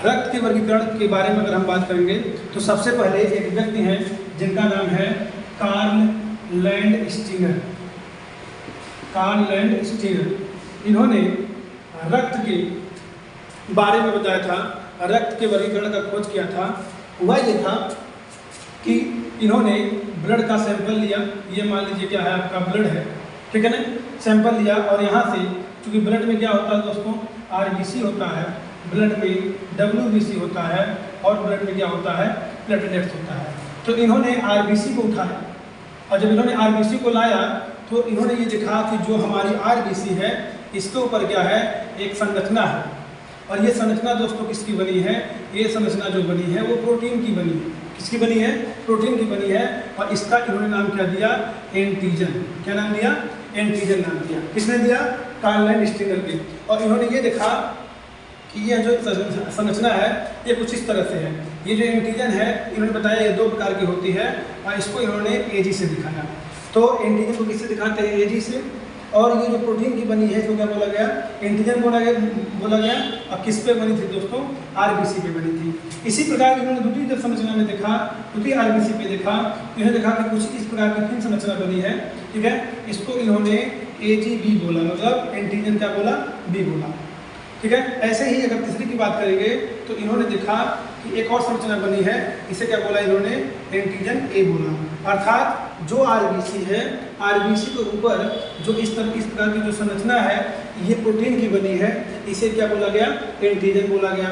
रक्त के वर्गीकरण के बारे में अगर हम बात करेंगे तो सबसे पहले एक व्यक्ति हैं जिनका नाम है कार्ल लैंडस्टीगर। कार्ल लैंडस्टीगर इन्होंने रक्त के बारे में बताया था, रक्त के वर्गीकरण का खोज किया था। हुआ ये था कि इन्होंने ब्लड का सैंपल लिया, ये मान लीजिए क्या है आपका ब्लड है, ठीक है ना, सैंपल लिया और यहाँ से चूँकि ब्लड में क्या होता है दोस्तों, आरबीसी होता है, ब्लड में डब्ल्यूबीसी होता है और ब्लड में क्या होता है, प्लेटलेट्स होता है। तो इन्होंने आरबीसी को उठाया और जब इन्होंने आरबीसी को लाया तो इन्होंने ये देखा कि जो हमारी आरबीसी है इसके ऊपर क्या है, एक संरचना है और ये संरचना दोस्तों किसकी बनी है, ये संरचना जो बनी है वो प्रोटीन की बनी है। किसकी बनी है, प्रोटीन की बनी है और इसका इन्होंने नाम क्या दिया, एंटीजन। क्या नाम दिया, एंटीजन नाम दिया। किसने दिया, कार्ल लैंडस्टीगर ने। और इन्होंने ये देखा कि यह जो संरचना है ये कुछ इस तरह से है। ये जो एंटीजन है इन्होंने बताया ये दो प्रकार की होती है और इसको इन्होंने एजी से दिखाया। तो एंटीजन को किससे दिखाते हैं, एजी से। और ये जो प्रोटीन की बनी है इसको क्या बोला गया, एंटीजन बोला गया। और किस पे बनी थी दोस्तों, आरबीसी पे बनी थी। इसी प्रकार इन्होंने दूसरी जब संरचना में देखा, दूसरी आरबीसी पे देखा, इन्होंने देखा कि कुछ इस प्रकार की फिर संरचना बनी है, ठीक है। इसको इन्होंने एजीबी बोला, मतलब एंटीजन क्या बोला, बी बोला, ठीक है। ऐसे ही अगर तीसरी की बात करेंगे तो इन्होंने देखा कि एक और संरचना बनी है, इसे क्या बोला इन्होंने, एंटीजन ए बोला। अर्थात जो आरबीसी है, आरबीसी के ऊपर जो इस प्रकार की जो संरचना है ये प्रोटीन की बनी है, इसे क्या बोला गया, एंटीजन बोला गया।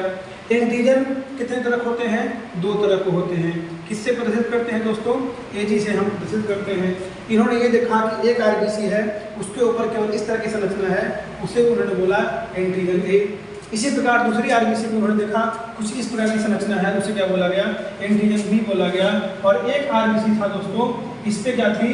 एंटीजन कितने तरह होते हैं, दो तरह के होते हैं। किससे प्रदर्शित करते हैं दोस्तों, एजी से हम प्रदर्शित करते हैं। इन्होंने ये देखा कि एक आरबीसी है उसके ऊपर केवल इस तरह की संरचना है, उसे उन्होंने बोला एंटीजन ए। इसी प्रकार दूसरी आरबीसी में उन्होंने देखा कुछ इस प्रकार की संरचना है, उसे क्या बोला गया, एंटीजन बी बोला गया। और एक आरबीसी था दोस्तों, इस पे क्या थी,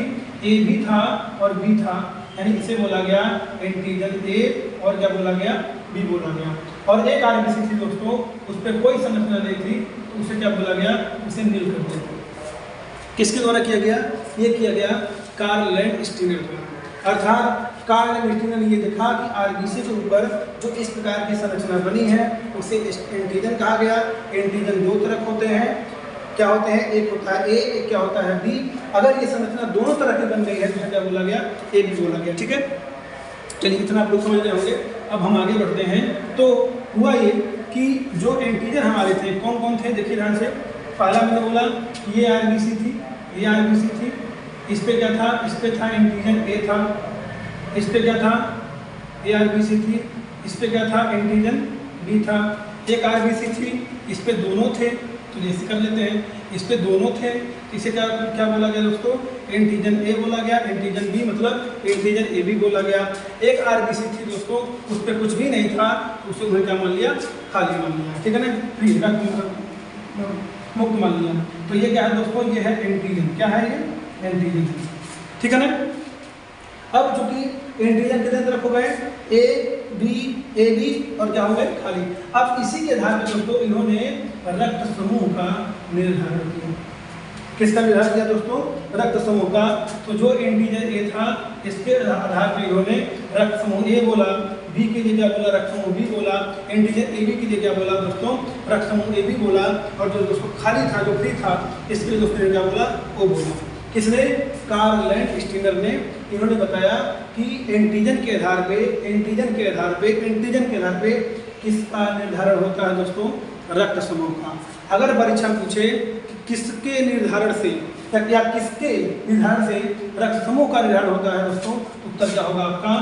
ए भी था और बी था, यानी इसे बोला गया एंटीजन ए और क्या बोला गया, बी बोला गया। और एक आरबीसी थी दोस्तों, उस पर कोई संरचना नहीं थी, तो उसे क्या बोला गया, उसे नील कर दिया। किसके द्वारा किया गया, ये किया गया कार्ल लैंडस्टीगर द्वारा। अर्थात कार्ल लैंडस्टीगर ने ये देखा कि आरबीसी के ऊपर जो इस प्रकार की संरचना बनी है उसे एंटीजन कहा गया। एंटीजन दो तरह होते हैं, क्या होते हैं, एक होता है ए, एक क्या होता है बी। अगर ये संरचना दोनों तरह की बन गई है तो क्या बोला गया, ए बी बोला गया, ठीक है। चलिए इतना आप लोग समझ रहे होंगे। अब हम आगे बढ़ते हैं। तो हुआ ये कि जो एंटीजन हमारे थे कौन कौन थे, देखिए ध्यान से। पहला मैंने बोला ये आरबीसी थी, ये आरबीसी थी, इस पे क्या था, इस पे था एंटीजन ए था, इस पे क्या था, ए आरबीसी थी, इस पे क्या था, एंटीजन बी था। एक आरबीसी थी, इस पे दोनों थे, तो जैसे कर लेते हैं, इस पे दोनों थे, इसे क्या क्या बोला गया दोस्तों, एंटीजन ए बोला गया, एंटीजन बी मतलब एंटीजन ए बी बोला गया। एक आरबीसी थी दोस्तों, उस पर कुछ भी नहीं था, उसे उन्हें क्या मान लिया, खाली मान लिया, ठीक है ना, फ्री मुक्त मान लिया। तो ये क्या है दोस्तों, ये है एंटीजन। क्या है ये, एंटीजन, ठीक है ना। अब चूंकि एंटीजन कितने तरफ हो गए, ए बी और क्या हो गए, खाली। अब इसी के आधार पर दोस्तों इन्होंने रक्त समूह का निर्धारण किया। किसका निर्धारण किया दोस्तों, रक्त समूह का। तो जो एंटीजन ए था इसके आधार पर इन्होंने रक्त समूह ए बोला, बी के लिए क्या बोला, रक्त समूह बी बोला, एंटीजन ए बी के लिए क्या बोला दोस्तों, रक्त समूह ए बी बोला। और जो दोस्तों खाली था, जो फ्री था, इसके लिए दोस्तों ने क्या बोला, ओ बोला। किसने, कार्ल लैंडस्टीगर ने। इन्होंने बताया कि एंटीजन के आधार पे किसका निर्धारण होता है दोस्तों, रक्त समूह का। अगर परीक्षा पूछे कि किसके निर्धारण से या किसके निर्धारण से रक्त समूह का निर्धारण होता है दोस्तों, उत्तर क्या होगा आपका,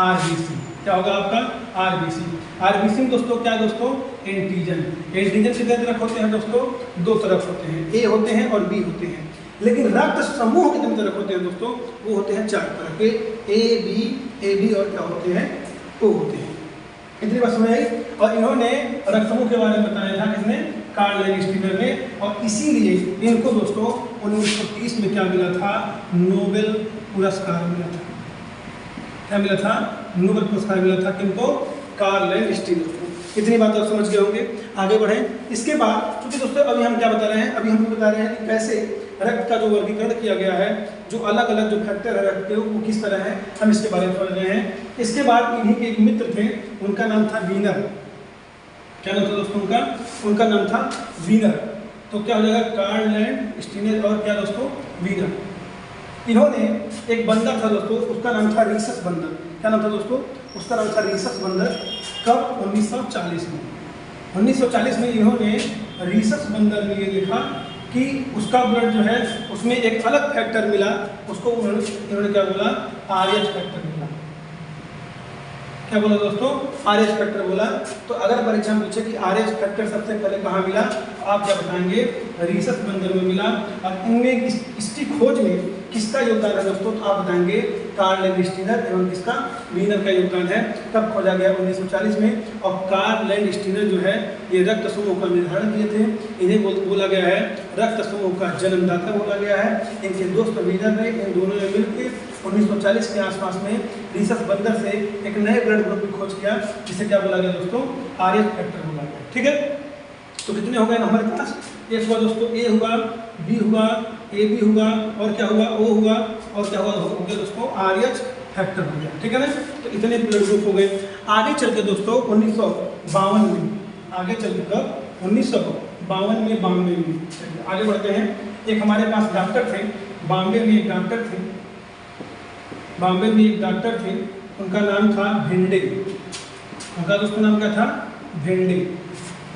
आरबीसी। क्या होगा आपका, आरबीसी। आरबीसी में दोस्तों क्या दोस्तों, एंटीजन। एंटीजन कितने तरफ होते हैं दोस्तों, दो तरफ होते हैं, ए होते हैं और बी होते हैं। लेकिन रक्त समूह कितने तरफ होते हैं दोस्तों, वो होते हैं चार तरह के, ए बी और क्या होते हैं, ओ होते हैं। इतनी बात समझ आई। और इन्होंने रक्त समूह के बारे में बताया था, किसने, कार्ल लैंडस्टीगर ने। और इसीलिए इनको दोस्तों 1930 में क्या मिला था, नोबेल पुरस्कार मिला था। क्या मिला था, नोबेल पुरस्कार मिला था। किनको, कार्ल लैंडस्टीगर को। इतनी बात आप समझ गए होंगे। आगे बढ़ें। इसके बाद क्योंकि दोस्तों अभी हम क्या बता रहे हैं, अभी हम बता रहे हैं कि कैसे रक्त का जो वर्गीकरण किया गया है, जो अलग अलग जो फैक्टर है रक्त के वो किस तरह है, हम इसके बारे में समझ रहे हैं। इसके बाद इन्हीं के एक मित्र थे, उनका नाम था वीनर। क्या नाम था दोस्तों उनका? उनका नाम था वीनर। तो क्या हो जाएगा? कार्ल लैंड स्टीनर और क्या दोस्तों? वीनर। इन्होंने एक बंदर था दोस्तों, उसका नाम था रीसस बंदर। क्या नाम था दोस्तों? उसका नाम था रीसस बंदर। कब? 1940 में। 1940 में इन्होंने रीसस बंदर में ये देखा कि उसका ब्लड जो है उसमें एक अलग फैक्टर मिला, उसको इन्होंने क्या बोला? आरएच फैक्टर मिला। क्या बोला दोस्तों? आरएच फैक्टर बोला। तो अगर परीक्षा में पूछे कि आरएच फैक्टर सबसे पहले कहाँ मिला, आप क्या बताएंगे? रीसस बंदर में मिला। अब इनमें इसकी खोज में किसका योगदान है दोस्तों? तो आप बताएंगे कार्ल लैंड स्टीनर एवं किसका? वीनर का योगदान है। कब खोजा गया? 1940 में। और कार्ल लैंड स्टीनर जो है ये रक्त समूह का निर्धारण किए थे। इन्हें बोला गया है रक्त समूह का जन्मदाता बोला गया है। इनके दोस्त वीनर ने इन दोनों ने मिलकर 1940 के आसपास में रीसस बंदर से एक नए ब्लड ग्रुप की खोज किया, जिसे क्या बोला गया दोस्तों? आरएच फैक्टर बोला गया। ठीक है, तो कितने हो गए ना हमारे पास? एक हुआ दोस्तों ए हुआ, बी हुआ, ए बी हुआ और क्या हुआ? ओ हुआ और क्या हुआ? हो गया दोस्तों आरएच फैक्टर हो गया। ठीक है ना, तो इतने ब्लड ग्रुप हो गए। आगे चल के दोस्तों 1952 में, आगे चल के कब? 1952 में बॉम्बे में। आगे बढ़ते हैं। एक हमारे पास डॉक्टर थे बॉम्बे में, एक डॉक्टर थे बॉम्बे में, एक डॉक्टर थे, उनका नाम था भेंडे। उनका दोस्तों नाम क्या था? भेंडे।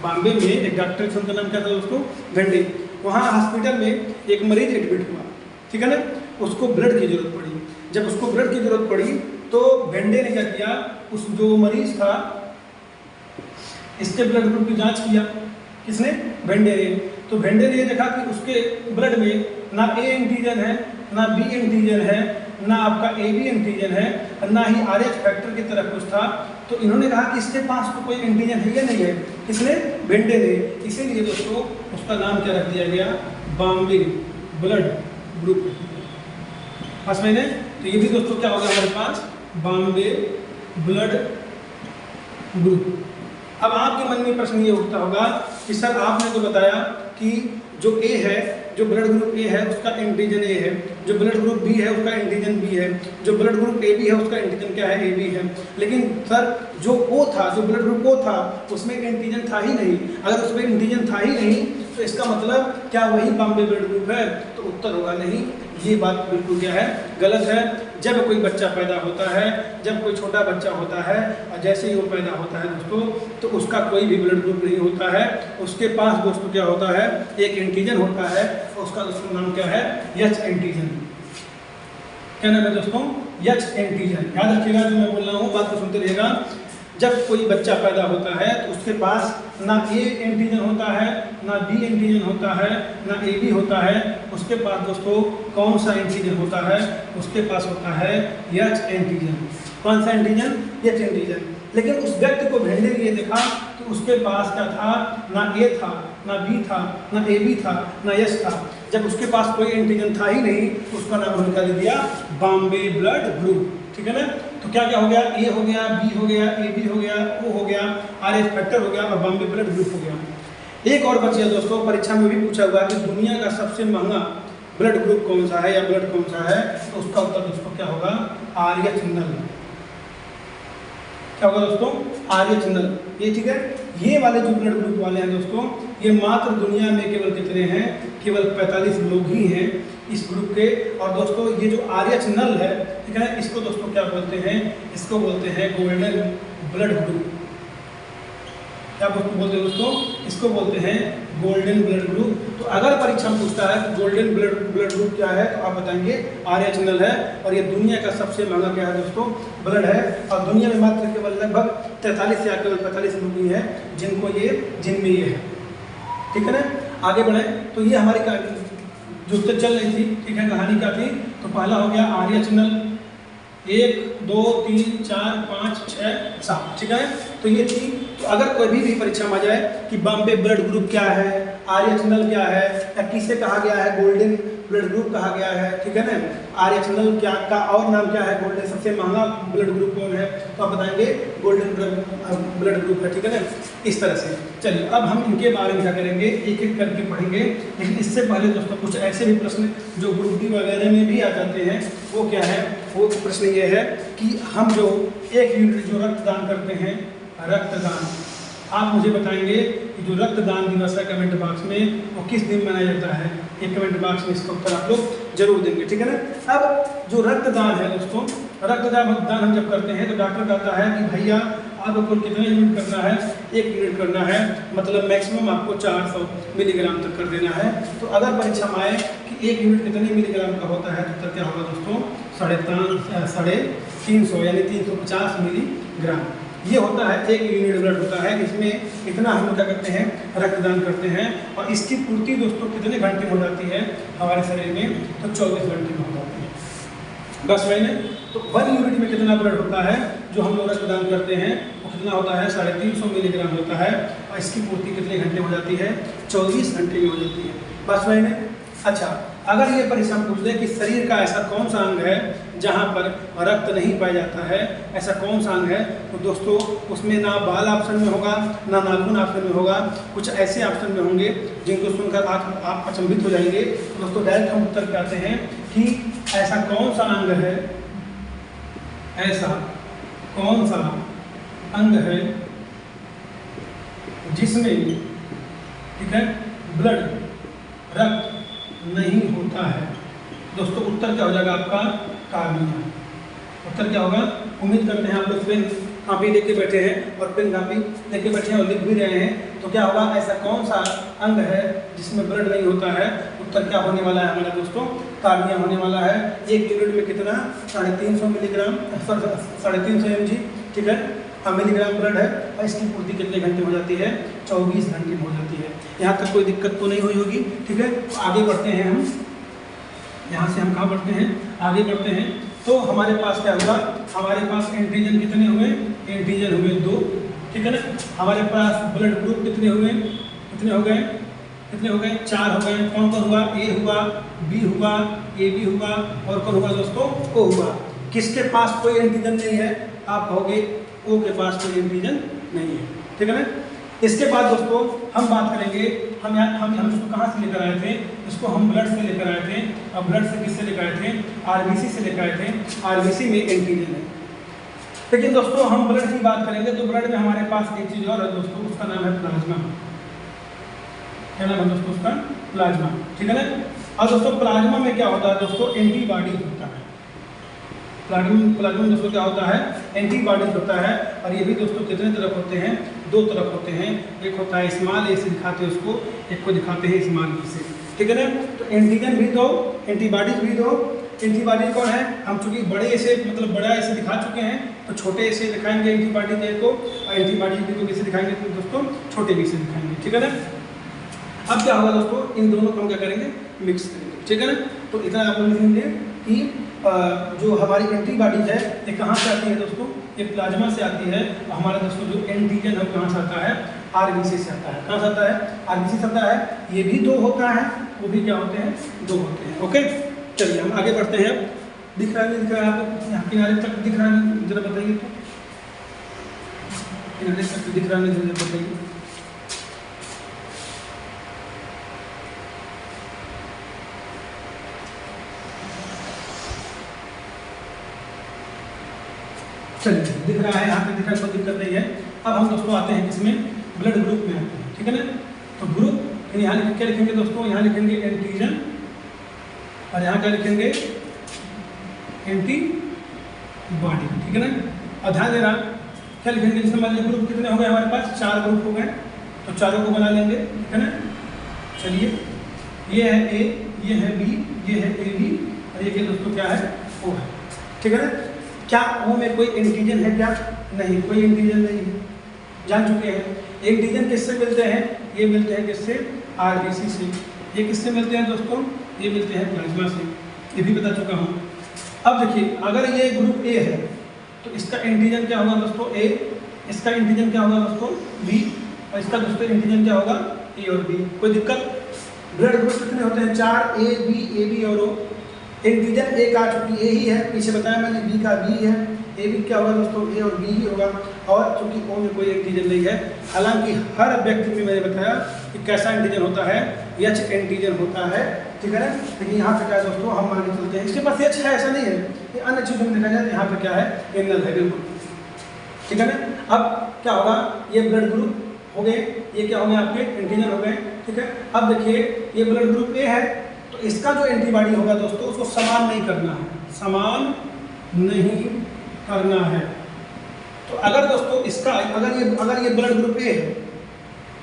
बॉम्बे में एक डॉक्टर थे, उनका नाम क्या था दोस्तों? भेंडे। वहाँ हॉस्पिटल में एक मरीज एडमिट हुआ, ठीक है ना, उसको ब्लड की जरूरत पड़ी। जब उसको ब्लड की जरूरत पड़ी तो भेंडे ने क्या किया? उस जो मरीज था इसके ब्लड ग्रुप की जाँच किया। किसने? भेंडे ने। तो भेंडे ने देखा कि उसके ब्लड में ना ए एंटीजन है, ना बी एंटीजन है, ना आपका ए बी एंटीजन है, ना ही आरएच फैक्टर की तरह कुछ था। तो इन्होंने कहा कि इसके पास तो कोई एंटीजन है या नहीं है। किसने? भेंडे ने। इसीलिए दोस्तों उसका नाम क्या रख दिया गया? Bombay blood group. पास में तो ये भी दोस्तों क्या होगा हमारे पास? Bombay blood group. अब आपके मन में प्रश्न ये उठता होगा कि सर आपने तो बताया कि जो ए है, जो ब्लड ग्रुप ए है उसका एंटीजन ए है, जो ब्लड ग्रुप बी है उसका एंटीजन बी है, जो ब्लड ग्रुप ए बी है उसका एंटीजन क्या है? ए बी है। लेकिन सर जो ओ था, जो ब्लड ग्रुप ओ था उसमें एंटीजन था ही नहीं। अगर उसमें एंटीजन था ही नहीं तो इसका मतलब क्या वही बॉम्बे ब्लड ग्रुप है? तो उत्तर होगा नहीं। ये बात बिल्कुल क्या है? गलत है। जब कोई बच्चा पैदा होता है, जब कोई छोटा बच्चा होता है और जैसे ही वो पैदा होता है दोस्तों तो उसका कोई भी ब्लड ग्रुप नहीं होता है। उसके पास दोस्तों क्या होता है? एक एंटीजन होता है और उसका दोस्तों नाम क्या है? H antigen. क्या नाम है दोस्तों? H antigen. याद रखिएगा जो मैं बोल रहा हूँ, बात को सुनते रहिएगा। जब कोई बच्चा पैदा होता है तो उसके पास ना ए एंटीजन होता है, ना बी एंटीजन होता है, ना ए बी होता है। उसके पास दोस्तों कौन सा एंटीजन होता है? उसके पास होता है एच एंटीजन। कौन सा एंटीजन? H antigen. लेकिन उस व्यक्ति को भेंडे ने ये देखा कि उसके पास क्या था? ना ए था, ना बी था, ना ए बी था, ना एच था। जब उसके पास कोई एंटीजन था ही नहीं तो उसका नाम उन्होंने दे दिया बॉम्बे ब्लड ग्रुप। ठीक है ना, तो क्या क्या हो गया? ए हो गया, बी हो गया, ए बी हो गया, ओ हो गया, आरएच फैक्टर हो गया और बॉम्बे ब्लड ग्रुप हो गया। एक और बचिया दोस्तों, परीक्षा में भी पूछा हुआ कि दुनिया का सबसे महंगा ब्लड ग्रुप कौन सा है या ब्लड कौन सा है? तो उसका उत्तर दोस्तों क्या होगा? आरएच नल। क्या होगा दोस्तों? आरएच नल। ये ठीक है। ये वाले जो ब्लड ग्रुप वाले हैं दोस्तों, ये मात्र दुनिया में केवल कितने हैं? केवल 45 लोग ही हैं इस ग्रुप के। और दोस्तों ये जो आरएच नल है, ठीक है ना, इसको दोस्तों क्या बोलते हैं? इसको बोलते हैं गोल्डन ब्लड ग्रुप। क्या बोलते हैं दोस्तों? इसको बोलते हैं गोल्डन ब्लड ग्रुप। तो अगर परीक्षा में पूछता है कि गोल्डन ब्लड ग्रुप क्या है तो आप बताएंगे आरएच नल है। और ये दुनिया का सबसे महंगा क्या है दोस्तों? ब्लड है। और दुनिया में मात्र केवल लगभग 43 या केवल 45 लोग ही हैं जिनमें ये है। ठीक है ना, आगे बढ़े। तो ये हमारी जो चल रही थी, ठीक है, कहानी क्या थी? तो पहला हो गया आरएच नल, 1 2 3 4 5 6 7। ठीक है, तो ये थी। तो अगर कोई भी परीक्षा में आ जाए कि बॉम्बे ब्लड ग्रुप क्या है, आरएच नल क्या है, या किसे कहा गया है गोल्डन ब्लड ग्रुप कहा गया है, ठीक है ना, आरएच नल क्या का और नाम क्या है, गोल्डन सबसे महंगा ब्लड ग्रुप कौन है, तो आप बताएंगे गोल्डन ब्लड ग्रुप है। ठीक है ना, इस तरह से। चलिए अब हम इनके बारे में क्या करेंगे, एक एक करके पढ़ेंगे। लेकिन इससे पहले दोस्तों कुछ ऐसे भी प्रश्न जो ग्रुप डी वगैरह में भी आ जाते हैं, वो क्या है? वो प्रश्न ये है कि हम जो 1 यूनिट जो रक्तदान करते हैं, रक्तदान आप मुझे बताएंगे कि जो रक्तदान दिवस है कमेंट बॉक्स में वो किस दिन मनाया जाता है। ये कमेंट बॉक्स में इसका उत्तर आप लोग जरूर देंगे, ठीक है ना। अब जो रक्तदान है दोस्तों, रक्तदान हम जब करते हैं तो डॉक्टर कहता है कि भैया आपको कितना यूनिट करना है, 1 यूनिट करना है, मतलब मैक्सिमम आपको 400 मिलीग्राम तक कर देना है। तो अगर परीक्षा में आए कि 1 यूनिट कितने मिलीग्राम का होता है, तो क्या होगा दोस्तों 350 यानी 350 मिलीग्राम ये होता है। 1 यूनिट ब्लड होता है, इसमें इतना हम क्या करते हैं, रक्तदान करते हैं। और इसकी पूर्ति दोस्तों कितने घंटे में हो जाती है हमारे शरीर में, तो 24 घंटे में हो जाती है। बस मैंने तो 1 यूनिट में कितना ब्लड होता है जो हम लोग रक्तदान करते हैं, वो कितना होता है 350 मिलीग्राम होता है। और इसकी पूर्ति कितने घंटे में हो जाती है, 24 घंटे में हो जाती है। बस मैंने अच्छा, अगर ये परीक्षा पूछ दे कि शरीर का ऐसा कौन सा अंग है जहाँ पर रक्त नहीं पाया जाता है, ऐसा कौन सा अंग है, तो दोस्तों उसमें ना बाल ऑप्शन में होगा, ना नाखून ऑप्शन में होगा, कुछ ऐसे ऑप्शन में होंगे जिनको सुनकर आप अचंभित हो जाएंगे। तो दोस्तों डायरेक्ट हम उत्तर कहते हैं कि ऐसा कौन सा अंग है, ऐसा कौन सा अंग है जिसमें, ठीक है, ब्लड रक्त नहीं होता है। दोस्तों उत्तर क्या हो जाएगा आपका, कार्निया। उत्तर क्या होगा, उम्मीद करते हैं आप लोग पेन कापी लेके बैठे हैं और पेन कापी लेके बैठे हैं और लिख भी रहे हैं। तो क्या होगा, ऐसा कौन सा अंग है जिसमें ब्लड नहीं होता है, उत्तर क्या होने वाला है हमारा दोस्तों, कार्निया होने वाला है। 1 यूनिट में कितना, 350 मिलीग्राम 350 mg, ठीक है, मिलीग्राम ब्लड है। और इसकी पूर्ति कितने घंटे हो जाती है, 24 घंटे में हो जाती है। यहाँ तक कोई दिक्कत तो नहीं हुई होगी, ठीक है। आगे बढ़ते हैं हम, यहाँ से हम कहाँ बढ़ते हैं, आगे बढ़ते हैं। तो हमारे पास क्या होगा, हमारे पास एंटीजन कितने हुए, एंटीजन हुए 2, ठीक है ना। हमारे पास ब्लड ग्रुप कितने हुए, कितने हो गए, कितने हो गए, 4 हो गए। कौन कौन हुआ, ए हुआ, बी हुआ, ए बी हुआ, और कौन हुआ दोस्तों, ओ हुआ। किसके पास कोई एंटीजन नहीं है, आप कहोगे ओ के पास कोई एंटीजन नहीं है, ठीक है ना। इसके बाद दोस्तों हम बात करेंगे, हम इसको कहाँ से लेकर आए थे, इसको हम ब्लड से लेकर आए थे। अब ब्लड से किससे लेकर आए थे, आरबीसी से लेकर आए थे। आरबीसी में एंटीजन है। लेकिन दोस्तों हम ब्लड की बात करेंगे तो ब्लड में हमारे पास एक चीज़ और है दोस्तों, उसका नाम है प्लाज्मा। क्या नाम है दोस्तों उसका, प्लाज्मा, ठीक है ना। और दोस्तों प्लाज्मा में क्या होता है दोस्तों, एंटीबॉडी होता है। प्लाज्मा में दोस्तों क्या होता है, एंटीबॉडीज होता है। और ये भी दोस्तों कितने तरफ होते हैं, 2 तरफ होते हैं। एक होता है स्मॉल ए से दिखाते हैं उसको, एक को दिखाते हैं स्मॉल बी से, ठीक है ना। तो एंटीजन भी 2, एंटीबॉडीज भी 2। एंटीबॉडी कौन है, हम चूंकि बड़े ऐसे मतलब बड़ा ऐसे दिखा चुके हैं तो छोटे ऐसे दिखाएंगे एंटीबॉडी ए को, और एंटीबॉडी बी को किसे दिखाएंगे तो दोस्तों छोटे बी से दिखाएंगे, ठीक है ना। अब क्या होगा दोस्तों, इन दोनों को हम क्या करेंगे, मिक्स करेंगे, ठीक है ना। तो इतना आप लोग लिखेंगे कि जो हमारी एंटीबॉडीज है ये कहाँ से आती है दोस्तों, ये प्लाज्मा से आती है। हमारा दोस्तों जो एंटीजन है कहाँ से आता है, आरबीसी से आता है। कहाँ से आता है, आरबीसी से आता है। ये भी 2 होता है, वो भी क्या होते हैं, 2 होते हैं। ओके, चलिए हम आगे बढ़ते हैं। दिख रहा है नहीं दिख रहा है आपको, यहाँ किनारे तक दिख रहा है, जरा बताइए तो, किनारे तक दिख रहा है नहीं, जरा बताइए। चलिए दिख रहा है, यहाँ पे दिख रहा है, कोई दिक्कत नहीं है। अब हम दोस्तों आते हैं किसमें, ब्लड ग्रुप में आते हैं, ठीक है ना। तो ग्रुप यहाँ क्या लिखेंगे दोस्तों, यहाँ लिखेंगे एंटीजन और यहाँ क्या लिखेंगे, एंटीबॉडी, ठीक है ना। और ध्यान देना क्या लिखेंगे, जिसमें मान लीजिए ग्रुप कितने हो गए हमारे पास, 4 ग्रुप हो गए, तो चारों को बना लेंगे, ठीक है ना। चलिए ये है ए, ये है बी, ये है ए बी, और ये दोस्तों क्या है, ओ है, ठीक है ना। क्या ओ में कोई एंटीजन है क्या, नहीं, कोई एंटीजन नहीं है, जान चुके हैं। एंटीजन किससे मिलते हैं, ये मिलते हैं किससे, आरबीसी से। ये किससे मिलते हैं दोस्तों, ये मिलते हैं प्लाज्मा से, ये भी बता चुका हूँ। अब देखिए अगर ये ग्रुप ए है तो इसका एंटीजन क्या होगा दोस्तों, ए, इसका एंटीजन क्या होगा दोस्तों, बी, और इसका दोस्तों एंटीजन क्या होगा, ए और बी। कोई दिक्कत, ब्लड ग्रुप कितने होते हैं, 4, ए बी और ओ। एंटीजन ए का चूंकि ए ही है, पीछे बताया मैंने, बी का बी है, ए बी क्या होगा दोस्तों, ए और बी ही होगा। और चूंकि ओ में कोई एंटीजन नहीं है, हालांकि हर व्यक्ति में मैंने बताया कि कैसा एंटीजन होता है, एच एंटीजन होता है, ठीक है ना। लेकिन यहाँ पे क्या है दोस्तों, हम मान के चलते हैं इसके पास एच है, ऐसा नहीं है। ये अन्य चीज़ों में देखा जाए तो यहाँ पे क्या है, एनल है, बिल्कुल, ठीक है ना। अब क्या होगा, ये ब्लड ग्रुप हो गए, ये क्या हो गए आपके एंटीजन हो गए, ठीक है। अब देखिए ये ब्लड ग्रुप ए है, तो इसका जो एंटीबॉडी होगा दोस्तों उसको समान नहीं करना है, समान नहीं करना है। तो अगर दोस्तों इसका अगर ये ब्लड ग्रुप ए है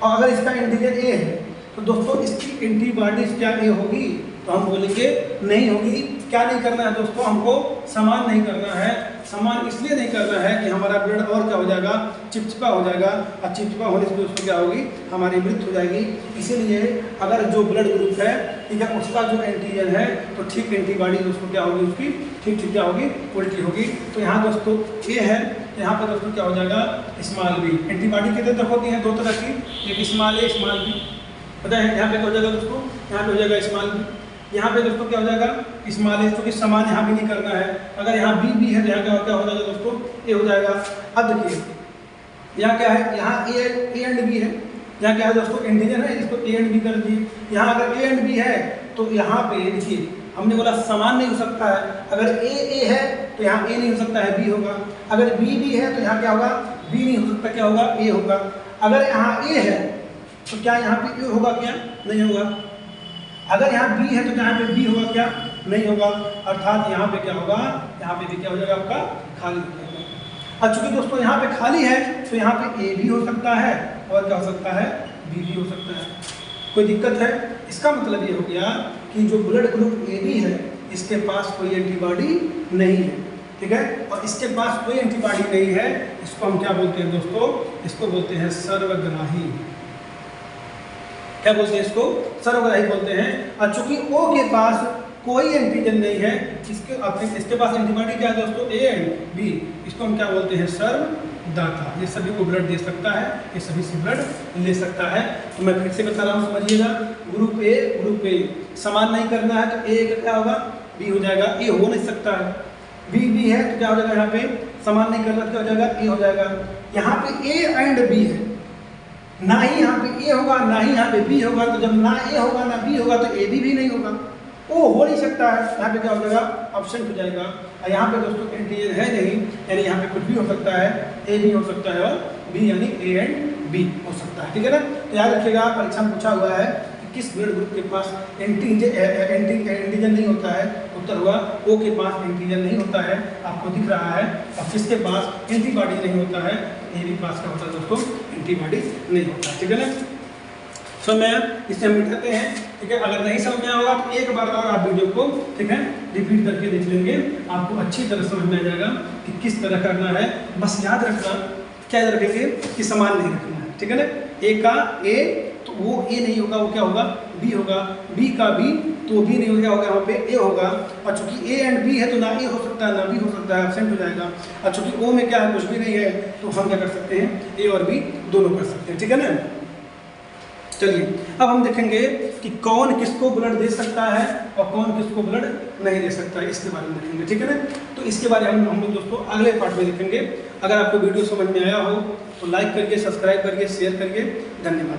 और अगर इसका एंटीजन ए है, तो दोस्तों इसकी एंटीबॉडीज क्या ए होगी, तो हम बोलेंगे नहीं होगी। क्या नहीं करना है दोस्तों, हमको समान नहीं करना है। समान इसलिए नहीं करना है कि हमारा ब्लड और क्या हो जाएगा, चिपचिपा हो जाएगा, और चिपचिपा होने से दोस्तों क्या होगी, हमारी मृत्यु हो जाएगी। इसीलिए अगर जो ब्लड ग्रुप है, ठीक है, उसका जो एंटीजन है तो ठीक एंटीबॉडी दोस्तों क्या होगी, उसकी ठीक ठीक क्या होगी, उल्टी होगी। तो यहाँ दोस्तों ए है, तो यहाँ पर दोस्तों क्या हो जाएगा, स्मॉल बी। एंटीबॉडी कितने तरह होती है, दो तरह की, एक स्मॉल ए स्मॉल बी, पता है। यहाँ पे क्या हो जाएगा दोस्तों, यहाँ पे हो जाएगा स्मॉल बी, यहाँ पे दोस्तों क्या हो जाएगा स्मॉल ए, क्योंकि समान यहाँ भी नहीं करना है। अगर यहाँ बी है तो यहाँ क्या हो जाएगा दोस्तों, ए हो जाएगा। अब देखिए यहाँ क्या है, यहाँ ए एंड बी है, यहाँ क्या है दोस्तों एंटीजन है, इसको ए एंड बी कर दिए। यहाँ अगर ए एंड बी है तो यहाँ पे देखिए हमने बोला समान नहीं हो सकता है। अगर ए है तो यहाँ ए नहीं हो सकता है, बी होगा। अगर बी है तो यहाँ क्या होगा, बी नहीं हो सकता, क्या होगा, ए होगा। अगर यहाँ ए है तो क्या यहाँ पे ए होगा, क्या नहीं होगा। अगर यहाँ बी है तो यहाँ पे बी होगा, क्या नहीं होगा। अर्थात यहाँ पे क्या होगा, यहाँ पे भी क्या हो जाएगा आपका खाली हो जाएगा। और चूंकि दोस्तों यहाँ पे खाली है तो यहाँ पे ए भी हो सकता है और क्या हो सकता है, बी भी हो सकता है। कोई दिक्कत है। इसका मतलब ये हो गया कि जो ब्लड ग्रुप ए बी है इसके पास कोई एंटीबॉडी नहीं है, ठीक है। और इसके पास कोई एंटीबॉडी नहीं है, इसको हम क्या बोलते हैं दोस्तों, इसको बोलते हैं सर्वग्राही। क्या बोलते हैं इसको, सर्वग्राही बोलते हैं। और चूंकि ओ के पास कोई एंटीजन नहीं है, इसके पास एंटीबॉडी क्या है दोस्तों, ए एंड बी, इसको हम क्या बोलते हैं, सर्वदाता। ये सभी को ब्लड दे सकता है, ये सभी से ब्लड ले सकता है। तो मैं फिर से बता रहा हूँ, समझिएगा। ग्रुप ए समान नहीं करना है तो ए क्या होगा, बी हो जाएगा। ए हो नहीं सकता है, बी है तो क्या हो जाएगा, यहाँ पे समान नहीं करना, क्या हो जाएगा, ए हो जाएगा। यहाँ पे ए एंड बी है, ना ही यहाँ पे ए होगा ना ही यहाँ पे बी होगा। तो जब ना ए होगा ना बी होगा तो ए भी नहीं होगा, ओ हो नहीं सकता है। यहाँ पे क्या हो जाएगा, ऑप्शन हो जाएगा। और यहाँ पे दोस्तों एंटीजन है नहीं, यानी यहाँ पे कुछ भी हो सकता है, ए भी हो सकता है और बी यानी ए एंड बी हो सकता है, ठीक है ना। तो याद रखिएगा, परीक्षा में पूछा हुआ है कि किस ब्लड ग्रुप के पास एंटीजन नहीं होता है, उत्तर हुआ ओ के पास एंटीजन नहीं होता है, आपको दिख रहा है। और किसके पास एंटीबॉडी नहीं होता है, ए बी पास का होता है दोस्तों, एंटीबॉडी नहीं होता है, ठीक है ना। सो मैं इसे हम मिटाते हैं, ठीक है। अगर नहीं समझ में आएगा तो एक बार और आप वीडियो को, ठीक है, रिपीट करके देख लेंगे, आपको अच्छी तरह समझ में आ जाएगा कि किस तरह करना है। बस याद रखना, क्या याद रखेंगे कि समान नहीं रखना है, ठीक है ना। ए का ए तो वो ए नहीं होगा, वो क्या होगा, बी होगा। बी का बी तो वो बी नहीं होगा, होगा यहाँ पे ए होगा। और चूंकि ए एंड बी है तो ना ए हो सकता है ना बी हो सकता है, एब्सेंट हो जाएगा। और चूंकि ओ में क्या है, कुछ भी नहीं है, तो हम क्या कर सकते हैं, ए और बी दोनों कर सकते हैं, ठीक है ना। चलिए अब हम देखेंगे कि कौन किसको ब्लड दे सकता है और कौन किसको ब्लड नहीं दे सकता है, इसके बारे में देखेंगे, ठीक है ना। तो इसके बारे में हम लोग दोस्तों अगले पार्ट में देखेंगे। अगर आपको वीडियो समझ में आया हो तो लाइक करिए, सब्सक्राइब करिए, शेयर करिए। धन्यवाद।